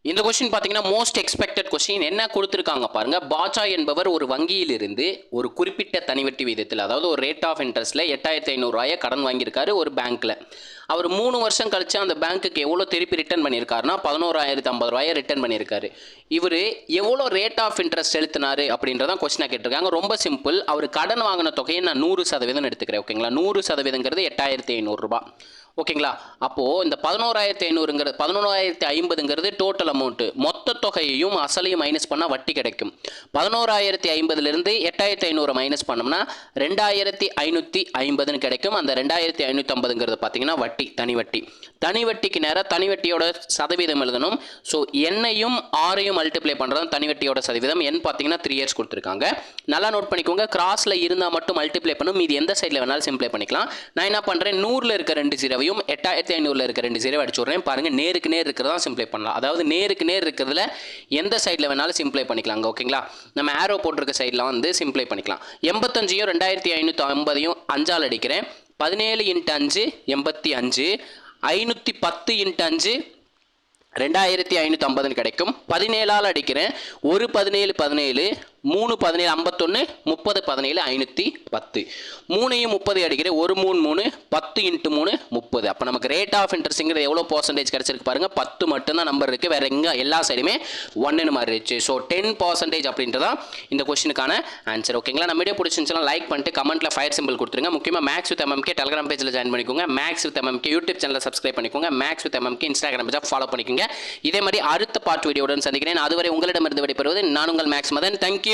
இந்த கொஸ்டின் பார்த்தீங்கன்னா most expected question. என்ன கொடுத்துருக்காங்க பாருங்க. பாட்ஷா என்பவர் ஒரு வங்கியிலிருந்து ஒரு குறிப்பிட்ட தனிவட்டி விகிதத்தில், அதாவது ஒரு ரேட் ஆஃப் இன்ட்ரெஸ்ட்ல 8500 ரூபாயை கடன் வாங்கியிருக்காரு ஒரு பேங்க்ல. அவர் 3 வருஷம் கழிச்சு அந்த பேங்க்குக்கு எவ்வளோ திருப்பி ரிட்டர்ன் பண்ணியிருக்காருன்னா 11,050 ரூபாயை ரிட்டர்ன் பண்ணியிருக்காரு. இவர் எவ்வளோ ரேட் ஆஃப் இன்ட்ரெஸ்ட் செலுத்தினாரு அப்படின்றதான் கொஸ்டினாக கேட்டிருக்காங்க. ரொம்ப சிம்பிள். அவர் கடன் வாங்கின தொகையை நான் 100% எடுத்துக்கிறேன். ஓகேங்களா, 100%ங்கிறது 8500 ரூபாய். ஓகேங்களா, அப்போது இந்த 11,500ங்கிறது 11,050ங்கிறது டோட்டல் அமௌண்ட்டு. மொத்த தொகையையும் அசலையும் மைனஸ் பண்ணால் வட்டி கிடைக்கும். 11,050லேருந்து 8,500 மைனஸ் பண்ணோம்னா 2,550ன்னு கிடைக்கும். அந்த 2,550ங்கிறது பார்த்தீங்கன்னா வட்டி, தனி வட்டி. தனி வட்டிக்கு நேராக தனி வட்டியோட சதவீதம் எழுதணும். ஸோ என்னையும் ஆரையும் மல்டிப்ளை பண்ணுறது தனி வட்டியோட சதவீதம். என் பார்த்தீங்கன்னா 3 இயர்ஸ் கொடுத்துருக்காங்க. நல்லா நோட் பண்ணிக்கோங்க. கிராஸில் இருந்தால் மட்டும் மல்டிப்ளை பண்ணும், மீது எந்த சைடில் வேணாலும் சிம்ப்ளை பண்ணிக்கலாம். நான் என்ன பண்ணுறேன், 100ல் இருக்க 2 ஜீரோவையும் 8,500ல் இருக்க 2 ஜீரோவை அடிச்சு விட்றேன். பாருங்கள், நேருக்கு நேர் இருக்கிறதா சிம்ப்ளை பண்ணலாம். அதாவது நேருக்கு நேர் இருக்கிறதுல எந்த சைடில் வேணாலும் சிம்ப்ளை பண்ணிக்கலாங்க. ஓகேங்களா, நம்ம ஆரோ போட்டிருக்க சைடில் வந்து சிம்ப்ளை பண்ணிக்கலாம். 85யும் 2,550யும் 5ஆல் அடிக்கிறேன். 17 × 5 85, 510 × 5 2,550ன்னு கிடைக்கும். 17ஆல் அடிக்கிறேன். 1 17 17, 3 17 51, 30 17 510. 3யும் 30 அடிக்கிறேன். 1 3 3, 10 × 3 30. அப்போ நமக்கு ரேட் ஆஃப் இன்ட்ரெஸ்ட்ங்கிறது எவ்வளோ பர்சன்டேஜ் கிடச்சிருக்கு பாருங்கள். 10 மட்டும்தான் நம்பர் இருக்குது, வேறு எங்கே எல்லா சைடுமே 1ன்னு மாறிடுச்சு. ஸோ 10% அப்படின்றதான் இந்த கொஸ்டினுக்கான ஆன்சர். ஓகேங்களா, நம்ம வீடியோ பிடிச்சிருந்துச்சுன்னா லைக் பண்ணிட்டு கமெண்ட்டில் ஃபயர் சிம்பிள் கொடுத்துருங்க. முக்கியமாக மேக்ஸ் வித் MMK டெலிகிராம் பேஜில் ஜாயின் பண்ணிக்கோங்க. மேக்ஸ் வித் MMK யூடியூப் சேனலை சப்ஸ்கிரைப் பண்ணிக்கோங்க. மேக்ஸ் வித் MMK இன்ஸ்டாகிராம் பேஜை ஃபாலோ பண்ணிக்கோங்க. இதே மாதிரி அடுத்த பார்ட் வீடியோவுடன் சந்திக்கிறேன். அதுவரை உங்களிடமிருந்து விடைபெறுவது நான் உங்கள் மேக்ஸ் மதன். தேங்க்யூ.